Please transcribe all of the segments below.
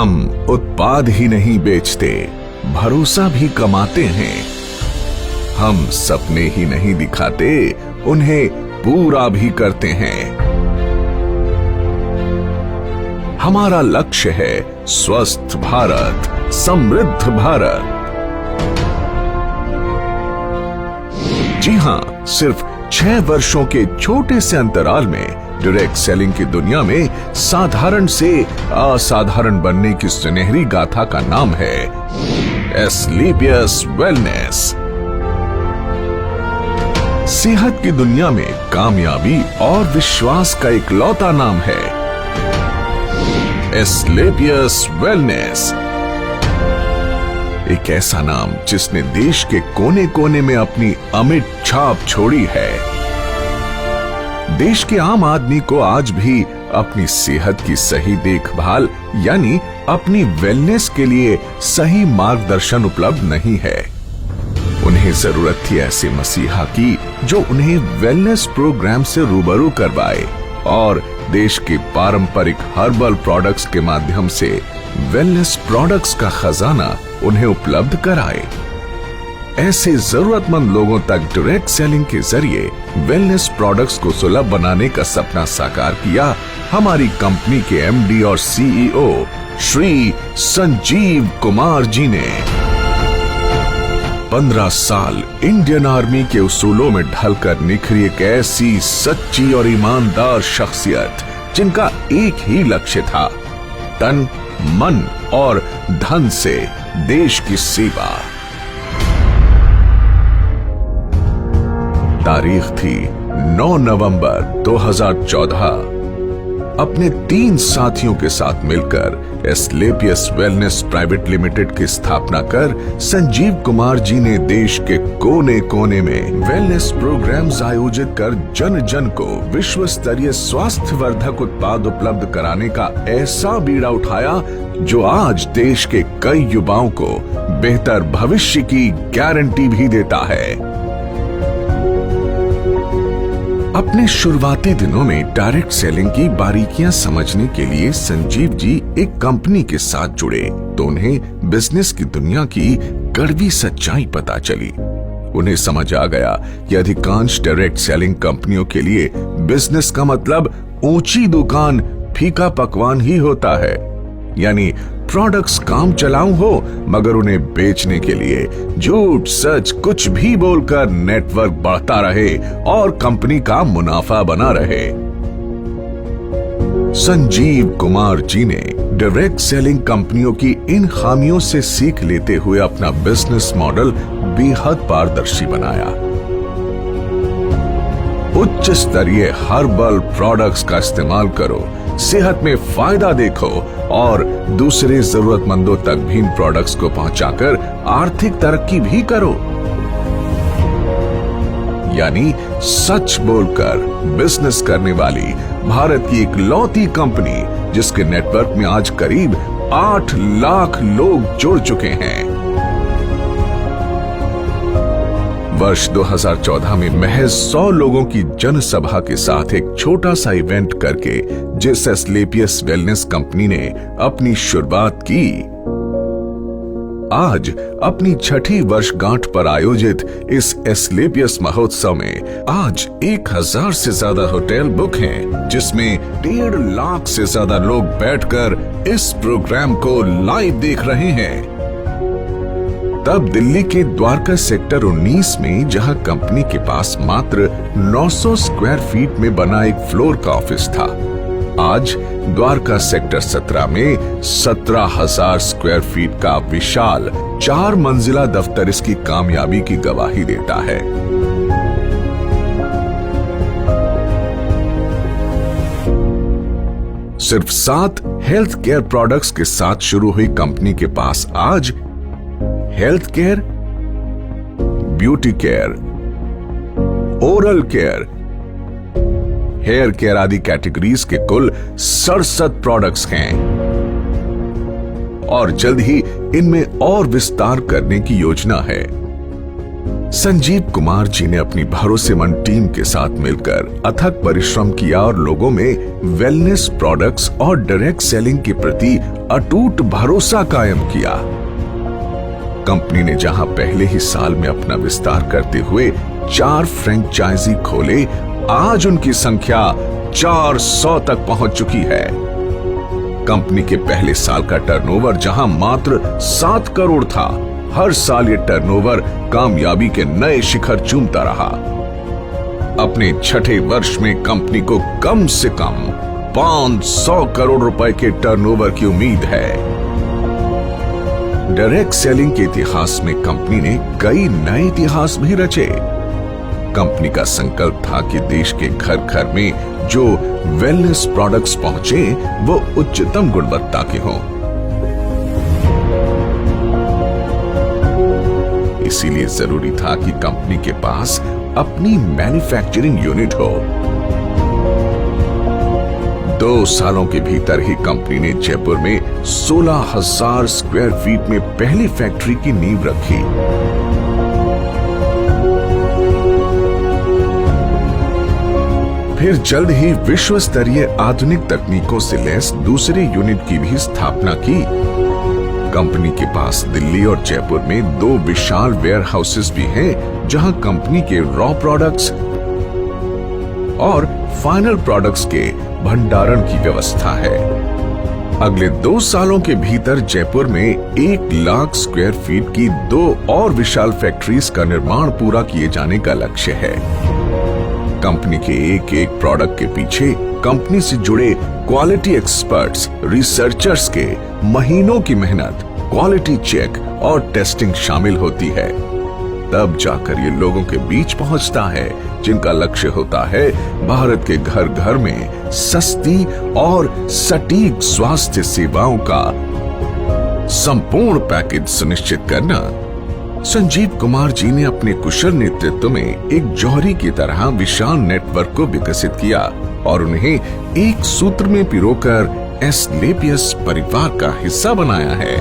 हम उत्पाद ही नहीं बेचते, भरोसा भी कमाते हैं। हम सपने ही नहीं दिखाते, उन्हें पूरा भी करते हैं। हमारा लक्ष्य है स्वस्थ भारत, समृद्ध भारत। जी हां, सिर्फ 6 वर्षों के छोटे से अंतराल में डायरेक्ट सेलिंग की दुनिया में साधारण से असाधारण बनने की सुनहरी गाथा का नाम है एस्क्लेपियस वेलनेस। सेहत की दुनिया में कामयाबी और विश्वास का इकलौता नाम है एस्क्लेपियस वेलनेस। एक ऐसा नाम जिसने देश के कोने कोने में अपनी अमिट छाप छोड़ी है। देश के आम आदमी को आज भी अपनी सेहत की सही देखभाल यानी अपनी वेलनेस के लिए सही मार्गदर्शन उपलब्ध नहीं है। उन्हें जरूरत थी ऐसे मसीहा की जो उन्हें वेलनेस प्रोग्राम से रूबरू करवाए और देश के पारंपरिक हर्बल प्रोडक्ट्स के माध्यम से वेलनेस प्रोडक्ट्स का खजाना उन्हें उपलब्ध कराए। ऐसे जरूरतमंद लोगों तक डायरेक्ट सेलिंग के जरिए वेलनेस प्रोडक्ट्स को सुलभ बनाने का सपना साकार किया हमारी कंपनी के एमडी और सीईओ श्री संजीव कुमार जी ने। 15 साल इंडियन आर्मी के उसूलों में ढलकर निखरी एक ऐसी सच्ची और ईमानदार शख्सियत जिनका एक ही लक्ष्य था, तन मन और धन से देश की सेवा। तारीख थी 9 नवंबर 2014। अपने 3 साथियों के साथ मिलकर एस्क्लेपियस वेलनेस प्राइवेट लिमिटेड की स्थापना कर संजीव कुमार जी ने देश के कोने कोने में वेलनेस प्रोग्राम्स आयोजित कर जन जन को विश्व स्तरीय स्वास्थ्य वर्धक उत्पाद उपलब्ध कराने का ऐसा बीड़ा उठाया जो आज देश के कई युवाओं को बेहतर भविष्य की गारंटी भी देता है। अपने शुरुआती दिनों में डायरेक्ट सेलिंग की बारीकियां समझने के लिए संजीव जी एक कंपनी के साथ जुड़े तो उन्हें बिजनेस की दुनिया की कड़वी सच्चाई पता चली। उन्हें समझ आ गया कि अधिकांश डायरेक्ट सेलिंग कंपनियों के लिए बिजनेस का मतलब ऊंची दुकान, फीका पकवान ही होता है, यानी प्रोडक्ट्स काम चलाऊ हो मगर उन्हें बेचने के लिए झूठ सच कुछ भी बोलकर नेटवर्क बढ़ता रहे और कंपनी का मुनाफा बना रहे। संजीव कुमार जी ने डायरेक्ट सेलिंग कंपनियों की इन खामियों से सीख लेते हुए अपना बिजनेस मॉडल बेहद पारदर्शी बनाया। उच्च स्तरीय हर्बल प्रोडक्ट्स का इस्तेमाल करो, सेहत में फायदा देखो और दूसरे जरूरतमंदों तक भी इन प्रोडक्ट्स को पहुंचाकर आर्थिक तरक्की भी करो। यानी सच बोलकर बिजनेस करने वाली भारत की इकलौती कंपनी जिसके नेटवर्क में आज करीब 8 लाख लोग जुड़ चुके हैं। वर्ष 2014 में महज 100 लोगों की जनसभा के साथ एक छोटा सा इवेंट करके जिस एस्क्लेपियस वेलनेस कंपनी ने अपनी शुरुआत की, आज अपनी 6ठी वर्षगांठ पर आयोजित इस एस्क्लेपियस महोत्सव में आज 1000 से ज्यादा होटल बुक हैं, जिसमें 1.5 लाख से ज्यादा लोग बैठकर इस प्रोग्राम को लाइव देख रहे हैं। तब दिल्ली के द्वारका सेक्टर 19 में जहां कंपनी के पास मात्र 900 स्क्वायर फीट में बना एक फ्लोर का ऑफिस था, आज द्वारका सेक्टर 17 में 17,000 स्क्वायर फीट का विशाल 4 मंजिला दफ्तर इसकी कामयाबी की गवाही देता है। सिर्फ 7 हेल्थ केयर प्रोडक्ट्स के साथ शुरू हुई कंपनी के पास आज health care, beauty care, oral care, hair care आदि कैटेगरीज के कुल 67 प्रोडक्ट्स हैं और जल्द ही इनमें और विस्तार करने की योजना है। संजीव कुमार जी ने अपनी भरोसेमंद टीम के साथ मिलकर अथक परिश्रम किया और लोगों में वेलनेस प्रोडक्ट्स और डायरेक्ट सेलिंग के प्रति अटूट भरोसा कायम किया। कंपनी ने जहां पहले ही साल में अपना विस्तार करते हुए 4 फ्रेंचाइजी खोले, आज उनकी संख्या 400 तक पहुंच चुकी है। कंपनी के पहले साल का टर्नओवर जहां मात्र 7 करोड़ था, हर साल ये टर्नओवर कामयाबी के नए शिखर चूमता रहा। अपने छठे वर्ष में कंपनी को कम से कम 500 करोड़ रुपए के टर्नओवर की उम्मीद है। डायरेक्ट सेलिंग के इतिहास में कंपनी ने कई नए इतिहास भी रचे। कंपनी का संकल्प था कि देश के घर घर में जो वेलनेस प्रोडक्ट्स पहुंचे वो उच्चतम गुणवत्ता के हों। इसीलिए जरूरी था कि कंपनी के पास अपनी मैन्युफैक्चरिंग यूनिट हो। 2 सालों के भीतर ही कंपनी ने जयपुर में 16,000 स्क्वायर फीट में पहली फैक्ट्री की नींव रखी। फिर जल्द ही विश्व स्तरीय आधुनिक तकनीकों से लैस दूसरे यूनिट की भी स्थापना की। कंपनी के पास दिल्ली और जयपुर में 2 विशाल वेयर हाउसेस भी हैं, जहां कंपनी के रॉ प्रोडक्ट्स और फाइनल प्रोडक्ट्स के भंडारण की व्यवस्था है। अगले 2 सालों के भीतर जयपुर में 1 लाख स्क्वायर फीट की 2 और विशाल फैक्ट्रीज का निर्माण पूरा किए जाने का लक्ष्य है। कंपनी के एक प्रोडक्ट के पीछे कंपनी से जुड़े क्वालिटी एक्सपर्ट्स, रिसर्चर्स के महीनों की मेहनत, क्वालिटी चेक और टेस्टिंग शामिल होती है। तब जाकर ये लोगों के बीच पहुंचता है, जिनका लक्ष्य होता है भारत के घर घर में सस्ती और सटीक स्वास्थ्य सेवाओं का संपूर्ण पैकेज सुनिश्चित करना। संजीव कुमार जी ने अपने कुशल नेतृत्व में एक जौहरी की तरह विशाल नेटवर्क को विकसित किया और उन्हें एक सूत्र में पिरोकर एस्क्लेपियस परिवार का हिस्सा बनाया है।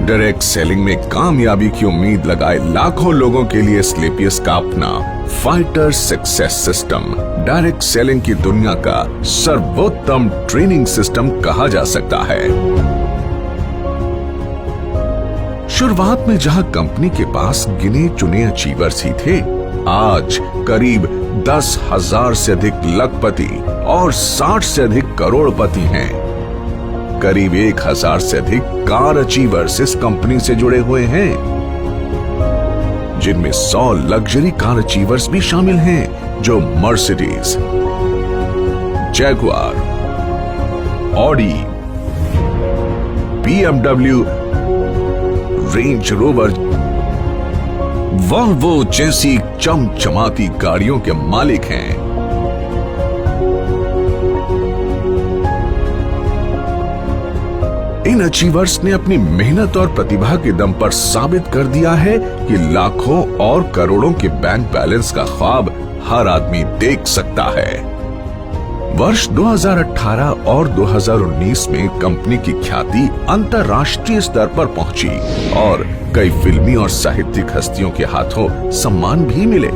डायरेक्ट सेलिंग में कामयाबी की उम्मीद लगाए लाखों लोगों के लिए एस्क्लेपियस का अपना fighter success system direct selling की दुनिया का सर्वोत्तम ट्रेनिंग सिस्टम कहा जा सकता है। शुरुआत में जहां कंपनी के पास गिने चुने अचीवर्स ही थे, आज करीब 10,000 से अधिक लखपति और 60 से अधिक करोड़पति हैं। करीब 1,000 से अधिक कार अचीवर्स इस कंपनी से जुड़े हुए हैं, जिनमें 100 लग्जरी कार अचीवर्स भी शामिल हैं, जो Mercedes, Jaguar, Audi, BMW, range rover, Volvo जैसी चमचमाती गाड़ियों के मालिक हैं। इन अचीवर्स ने अपनी मेहनत और प्रतिभा के दम पर साबित कर दिया है कि लाखों और करोड़ों के बैंक बैलेंस का ख्वाब हर आदमी देख सकता है। वर्ष 2018 और 2019 में कंपनी की ख्याति अंतर्राष्ट्रीय स्तर पर पहुंची और कई फिल्मी और साहित्यिक हस्तियों के हाथों सम्मान भी मिले।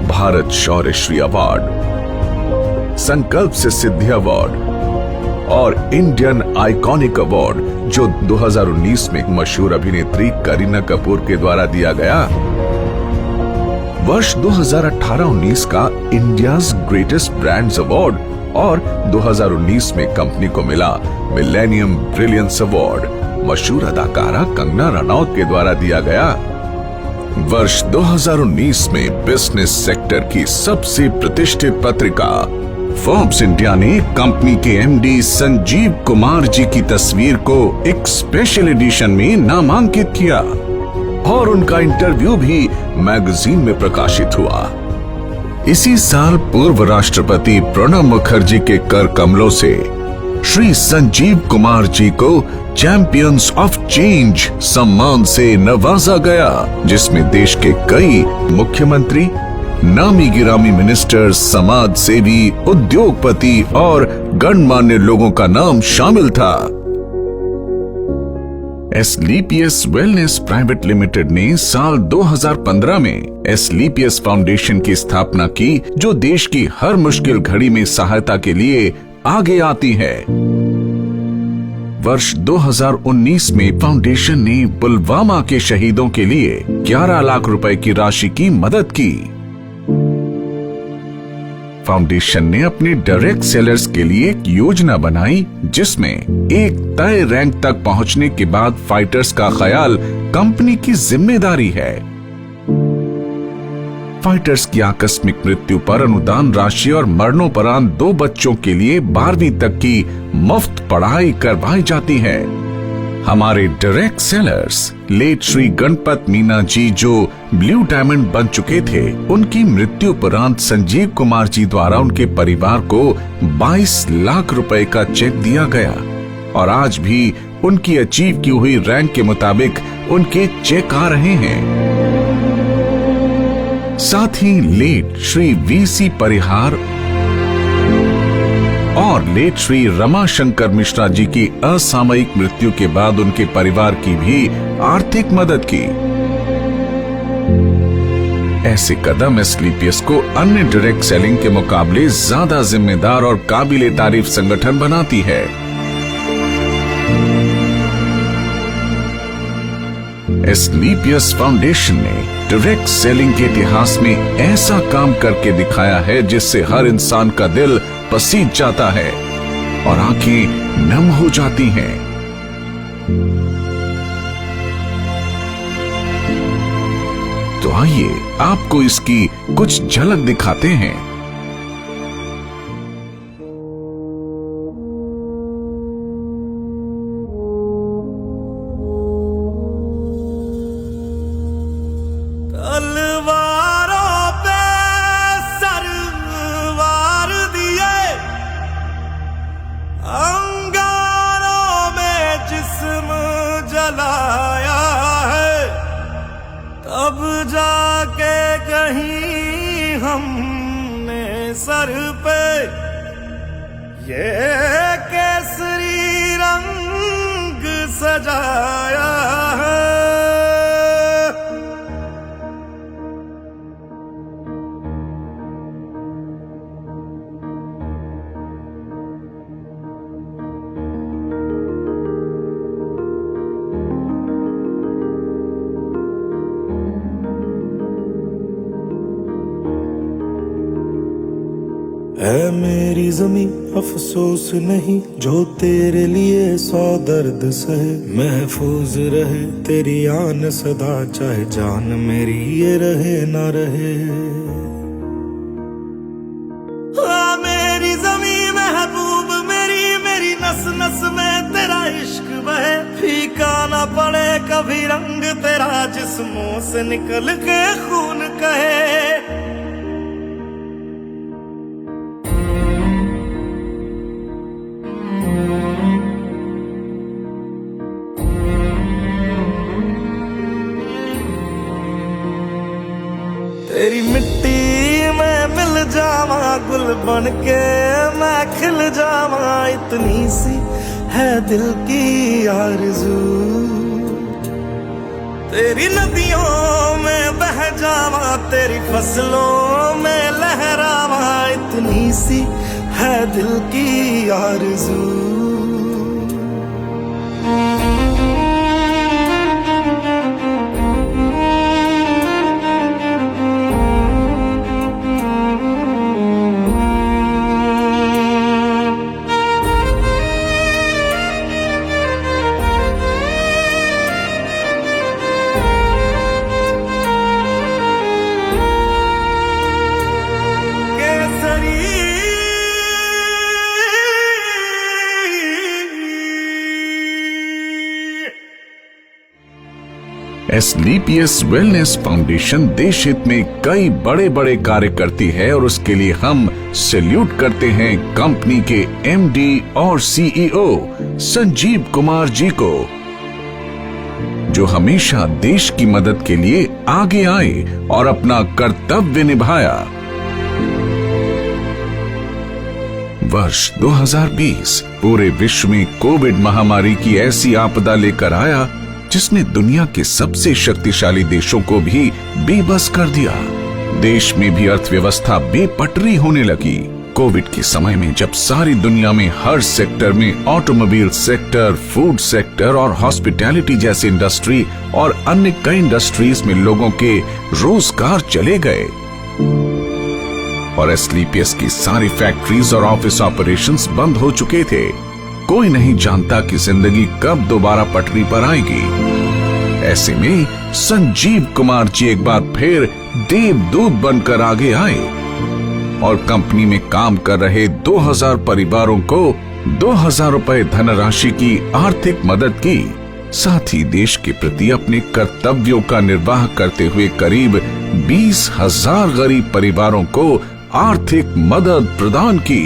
भारत शौर्य श्री अवार्ड, संकल्प से सिद्धि अवार्ड और इंडियन आइकॉनिक अवार्ड, जो 2019 में मशहूर अभिनेत्री करीना कपूर के द्वारा दिया गया। वर्ष 2018-19 का इंडियाज ग्रेटेस्ट ब्रांड्स अवार्ड और 2019 में कंपनी को मिला मिलेनियम ब्रिलियंस अवार्ड मशहूर अदाकारा कंगना रनौत के द्वारा दिया गया। वर्ष 2019 में बिजनेस सेक्टर की सबसे प्रतिष्ठित पत्रिका फोर्ब्स इंडिया ने कंपनी के एमडी संजीव कुमार जी की तस्वीर को एक स्पेशल एडिशन में नामांकित किया और उनका इंटरव्यू भी मैगजीन में प्रकाशित हुआ। इसी साल पूर्व राष्ट्रपति प्रणब मुखर्जी के कर कमलों से श्री संजीव कुमार जी को चैंपियंस ऑफ चेंज सम्मान से नवाजा गया, जिसमें देश के कई मुख्यमंत्री, नामी गिरामी मिनिस्टर, समाज सेवी, उद्योगपति और गणमान्य लोगों का नाम शामिल था। एसलीपीएस वेलनेस प्राइवेट लिमिटेड ने साल 2015 में एसलीपीएस फाउंडेशन की स्थापना की, जो देश की हर मुश्किल घड़ी में सहायता के लिए आगे आती है। वर्ष 2019 में फाउंडेशन ने पुलवामा के शहीदों के लिए 11 लाख रुपए की राशि की मदद की। फाउंडेशन ने अपने डायरेक्ट सेलर्स के लिए एक योजना बनाई, जिसमें एक तय रैंक तक पहुंचने के बाद फाइटर्स का ख्याल कंपनी की जिम्मेदारी है। फाइटर्स की आकस्मिक मृत्यु पर अनुदान राशि और मरणोपरांत 2 बच्चों के लिए 12वीं तक की मुफ्त पढ़ाई करवाई जाती है। हमारे direct sellers late Shri Ganpat Meena ji, जो ब्लू डायमंड बन चुके थे, उनकी मृत्यु उपरांत संजीव कुमार जी द्वारा उनके परिवार को 22 लाख रुपए का चेक दिया गया और आज भी उनकी अचीव की हुई रैंक के मुताबिक उनके चेक आ रहे हैं। साथ ही लेट श्री वीसी परिहार और लेट श्री रमाशंकर मिश्रा जी की असामयिक मृत्यु के बाद उनके परिवार की भी आर्थिक मदद की। ऐसे कदम एसलीपीएस को अन्य डायरेक्ट सेलिंग के मुकाबले ज्यादा जिम्मेदार और काबिले तारीफ संगठन बनाती है। एसलीपीएस फाउंडेशन ने डायरेक्ट सेलिंग के इतिहास में ऐसा काम करके दिखाया है, जिससे हर इंसान का दिल पसीज जाता है और आंखें नम हो जाती हैं। तो आइए आपको इसकी कुछ झलक दिखाते हैं। अब जाके कहीं हमने सर पे ये केसरी रंग सजाया है। ऐ मेरी ज़मीं अफसोस नहीं, जो तेरे लिए 100 दर्द सहे। महफूज रहे तेरी आन सदा, चाहे जान मेरी ये रहे ना रहे। मेरी ज़मीं महबूब मेरी, मेरी नस नस में तेरा इश्क बहे। फीका ना पड़े कभी रंग तेरा, जिस्मों से निकल के खून कहे। तेरी मिट्टी में मिल जावा, गुल बन के मैं खिल जावा। इतनी सी है दिल की आरज़ू, तेरी नदियों में बह जावा, तेरी फसलों में लहरावा। इतनी सी है दिल की आरज़ू। एसलीपीएस वेलनेस फाउंडेशन देश हित में कई बड़े बड़े कार्य करती है और उसके लिए हम सैल्यूट करते हैं कंपनी के एमडी और सीईओ संजीव कुमार जी को, जो हमेशा देश की मदद के लिए आगे आए और अपना कर्तव्य निभाया। वर्ष 2020 पूरे विश्व में कोविड महामारी की ऐसी आपदा लेकर आया जिसने दुनिया के सबसे शक्तिशाली देशों को भी बेबस कर दिया। देश में भी अर्थव्यवस्था बेपटरी होने लगी। कोविड के समय में जब सारी दुनिया में हर सेक्टर में ऑटोमोबाइल सेक्टर, फूड सेक्टर और हॉस्पिटैलिटी जैसे इंडस्ट्री और अन्य कई इंडस्ट्रीज में लोगों के रोजगार चले गए और एस्क्लेपियस की सारी फैक्ट्रीज और ऑफिस ऑपरेशंस बंद हो चुके थे, कोई नहीं जानता कि जिंदगी कब दोबारा पटरी पर आएगी। ऐसे में संजीव कुमार जी एक बार फिर देवदूत बनकर आगे आए और कंपनी में काम कर रहे 2000 परिवारों को 2000 रुपए धनराशि की आर्थिक मदद की। साथ ही देश के प्रति अपने कर्तव्यों का निर्वाह करते हुए करीब 20,000 गरीब परिवारों को आर्थिक मदद प्रदान की।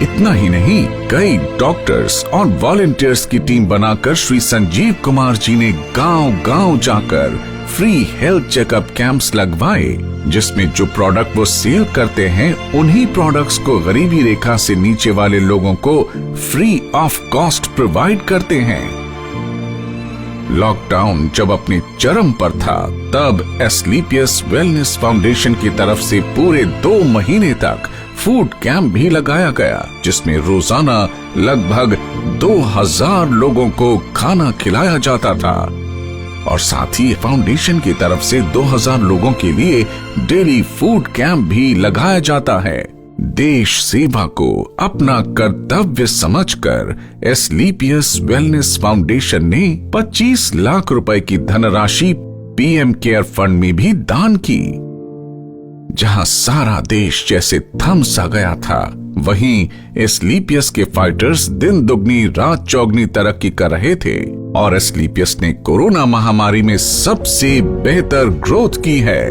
इतना ही नहीं, कई डॉक्टर्स और वॉलंटियर्स की टीम बनाकर श्री संजीव कुमार जी ने गांव-गांव जाकर फ्री हेल्थ चेकअप कैंप्स लगवाए, जिसमें जो प्रोडक्ट वो सेल करते हैं उन्हीं प्रोडक्ट्स को गरीबी रेखा से नीचे वाले लोगों को फ्री ऑफ कॉस्ट प्रोवाइड करते हैं। लॉकडाउन जब अपने चरम पर था, तब एस्क्लेपियस वेलनेस फाउंडेशन की तरफ से पूरे 2 महीने तक फूड कैंप भी लगाया गया, जिसमें रोजाना लगभग 2000 लोगों को खाना खिलाया जाता था और साथ ही फाउंडेशन की तरफ से 2000 लोगों के लिए डेली फूड कैंप भी लगाया जाता है। देश सेवा को अपना कर्तव्य समझकर एस्क्लेपियस वेलनेस फाउंडेशन ने 25 लाख रुपए की धनराशि पीएम केयर फंड में भी दान की। जहां सारा देश जैसे थम सा गया था, वहीं एस्क्लेपियस के फाइटर्स दिन दुगनी रात चौगनी तरक्की कर रहे थे और एस्क्लेपियस ने कोरोना महामारी में सबसे बेहतर ग्रोथ की है।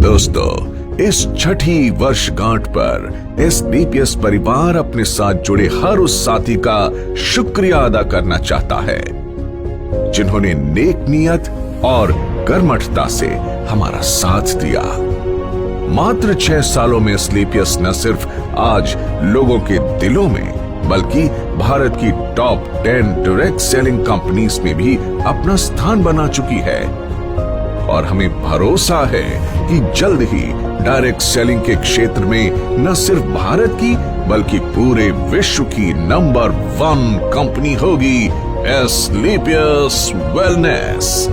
दोस्तों, इस छठी वर्षगांठ पर एस्क्लेपियस परिवार अपने साथ जुड़े हर उस साथी का शुक्रिया अदा करना चाहता है जिन्होंने नेक नियत और कर्मठता से हमारा साथ दिया। मात्र 6 सालों में एस्क्लेपियस न सिर्फ आज लोगों के दिलों में बल्कि भारत की टॉप 10 डायरेक्ट सेलिंग कंपनीज में भी अपना स्थान बना चुकी है और हमें भरोसा है कि जल्द ही डायरेक्ट सेलिंग के क्षेत्र में न सिर्फ भारत की बल्कि पूरे विश्व की नंबर 1 कंपनी होगी एस्क्लेपियस वेलनेस।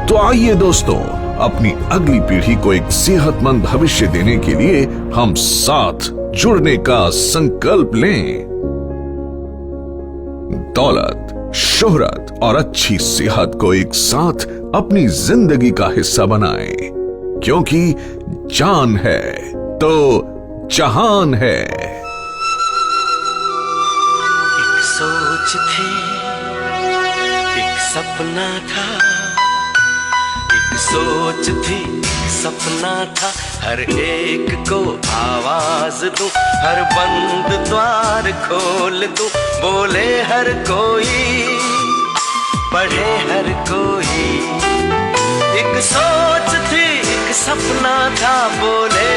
तो आइए दोस्तों, अपनी अगली पीढ़ी को एक सेहतमंद भविष्य देने के लिए हम साथ जुड़ने का संकल्प लें। दौलत, शोहरत और अच्छी सेहत को एक साथ अपनी जिंदगी का हिस्सा बनाएं, क्योंकि जान है तो जहान है। एक सोच थी, एक सपना था, एक सोच थी, एक सपना था, हर एक को आवाज दूं, हर बंद द्वार खोल दूं, बोले हर कोई, पढ़े हर कोई। एक सोच थी, एक सपना था, बोले